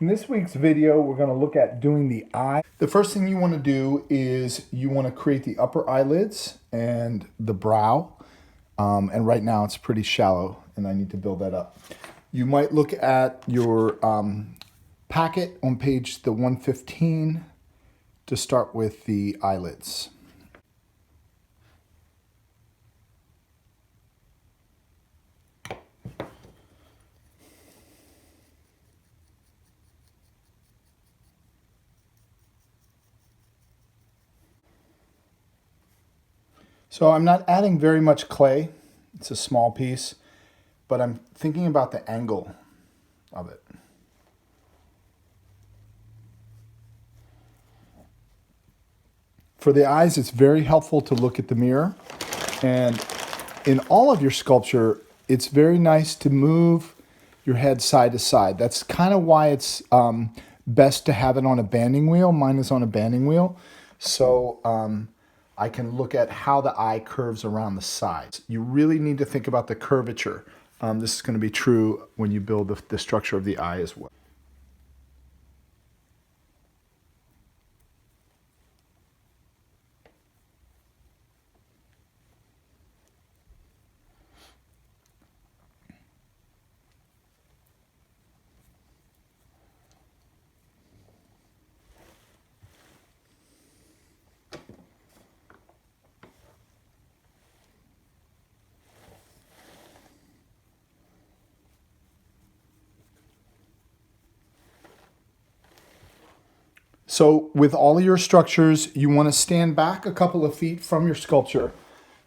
In this week's video, we're going to look at doing the eye. The first thing you want to do is you want to create the upper eyelids and the brow. And right now it's pretty shallow and I need to build that up. You might look at your packet on page 115 to start with the eyelids. So I'm not adding very much clay. It's a small piece, but I'm thinking about the angle of it. For the eyes, it's very helpful to look at the mirror. And in all of your sculpture, it's very nice to move your head side to side. That's kind of why it's best to have it on a banding wheel. Mine is on a banding wheel. So I can look at how the eye curves around the sides. You really need to think about the curvature. This is going to be true when you build the structure of the eye as well. So with all of your structures, you want to stand back a couple of feet from your sculpture.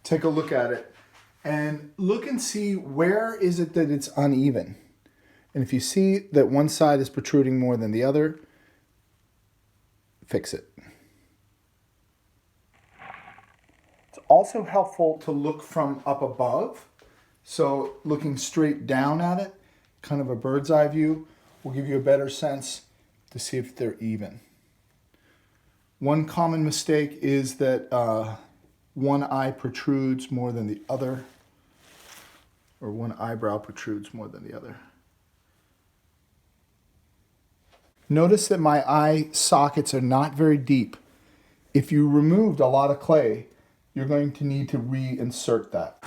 Take a look at it and look and see where is it that it's uneven. And if you see that one side is protruding more than the other, fix it. It's also helpful to look from up above. So looking straight down at it, kind of a bird's eye view, will give you a better sense to see if they're even. One common mistake is that one eye protrudes more than the other, or one eyebrow protrudes more than the other. Notice that my eye sockets are not very deep. If you removed a lot of clay, you're going to need to reinsert that.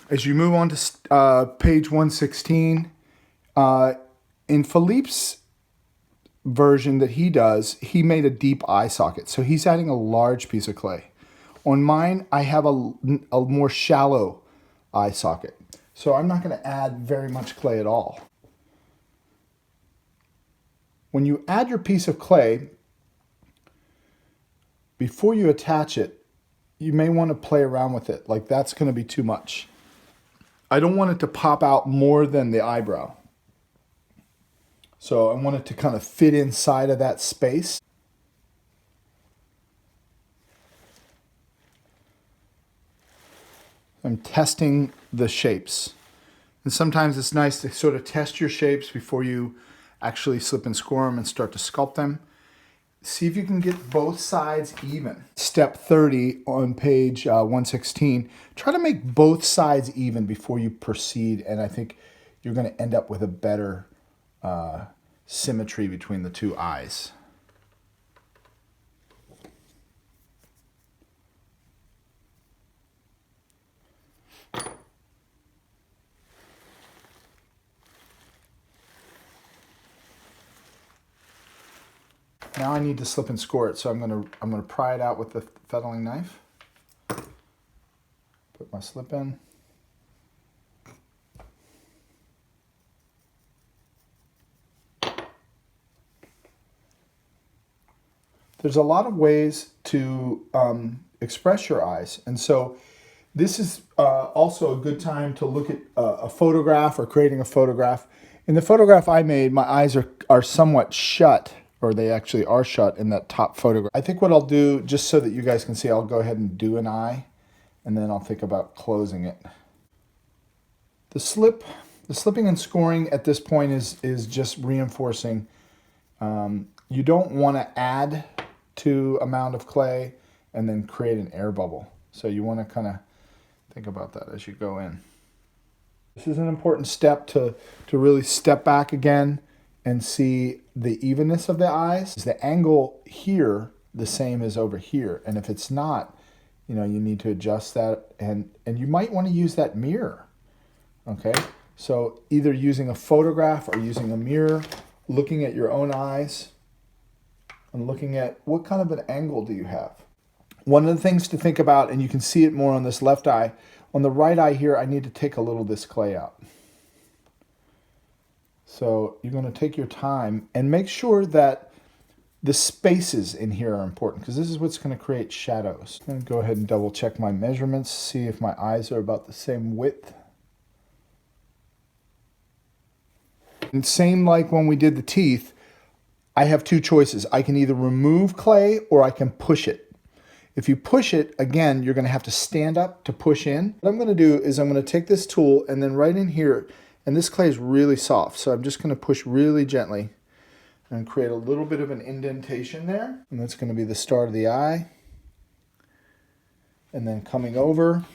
As you move on to page 116, in Philippe's version that he does, he made a deep eye socket. So he's adding a large piece of clay. On mine, I have a more shallow eye socket. So I'm not going to add very much clay at all. When you add your piece of clay, before you attach it, you may want to play around with it. Like that's going to be too much. I don't want it to pop out more than the eyebrow. So I want it to kind of fit inside of that space. I'm testing the shapes. And sometimes it's nice to sort of test your shapes before you actually slip and score them and start to sculpt them. See if you can get both sides even. Step 30 on page 116. Try to make both sides even before you proceed, and I think you're going to end up with a better symmetry between the two eyes. Now I need to slip and score it, so I'm gonna pry it out with the fettling knife. Put my slip in. There's a lot of ways to express your eyes, and so this is also a good time to look at a photograph or creating a photograph. In the photograph I made, my eyes are somewhat shut, or they actually are shut in that top photograph. I think what I'll do, just so that you guys can see, I'll go ahead and do an eye, and then I'll think about closing it. The slipping and scoring at this point is just reinforcing. You don't want to add to amount of clay and then create an air bubble. So you want to kind of think about that as you go in. This is an important step to really step back again and see the evenness of the eyes? Is the angle here the same as over here? And if it's not, you need to adjust that, and you might want to use that mirror. Okay, so either using a photograph or using a mirror, looking at your own eyes and looking at what kind of an angle do you have. One of the things to think about, and you can see it more on this left eye, on the right eye here, I need to take a little of this clay out. So you're going to take your time and make sure that the spaces in here are important, because this is what's going to create shadows. I'm going to go ahead and double check my measurements, see if my eyes are about the same width. And same like when we did the teeth, I have two choices. I can either remove clay or I can push it. If you push it, again, you're going to have to stand up to push in. What I'm going to do is I'm going to take this tool and then right in here, and this clay is really soft, so I'm just going to push really gently and create a little bit of an indentation there. And that's going to be the start of the eye. And then coming over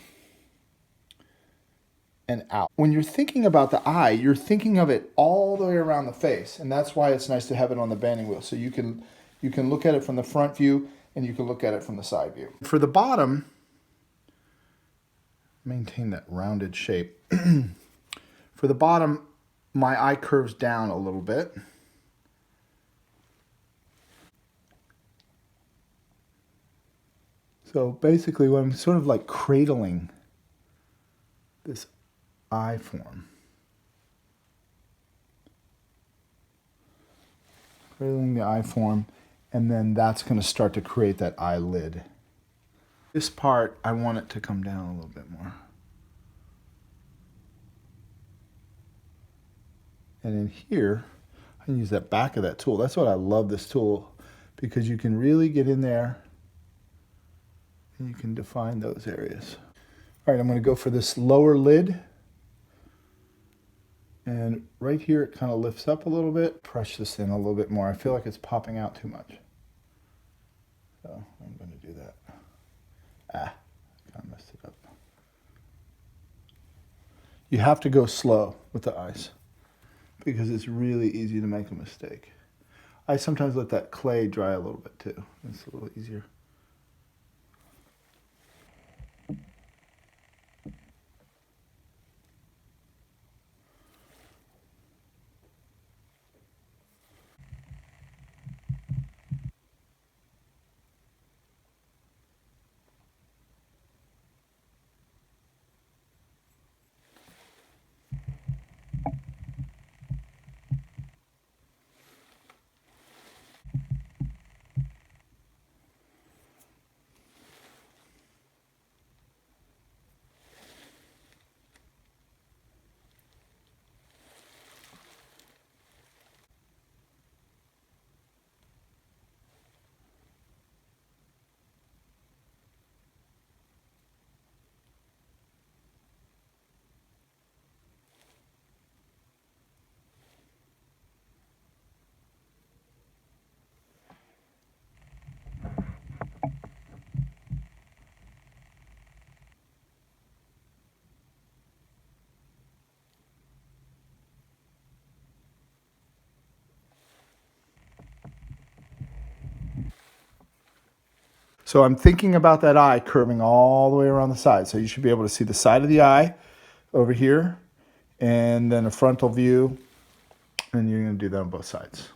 and out. When you're thinking about the eye, you're thinking of it all the way around the face, and that's why it's nice to have it on the banding wheel. So you can look at it from the front view and you can look at it from the side view. For the bottom, maintain that rounded shape. For the bottom, my eye curves down a little bit. So basically, when I'm sort of like cradling this eye form. Cradling the eye form, and then that's going to start to create that eyelid. This part, I want it to come down a little bit more. And in here, I can use that back of that tool. That's what I love this tool, because you can really get in there and you can define those areas. All right, I'm going to go for this lower lid. And right here, it kind of lifts up a little bit. Press this in a little bit more. I feel like it's popping out too much. So I'm going to do that. Kind of messed it up. You have to go slow with the eyes, because it's really easy to make a mistake. I sometimes let that clay dry a little bit too. It's a little easier. So I'm thinking about that eye curving all the way around the side. So you should be able to see the side of the eye over here, and then a frontal view, and you're going to do that on both sides.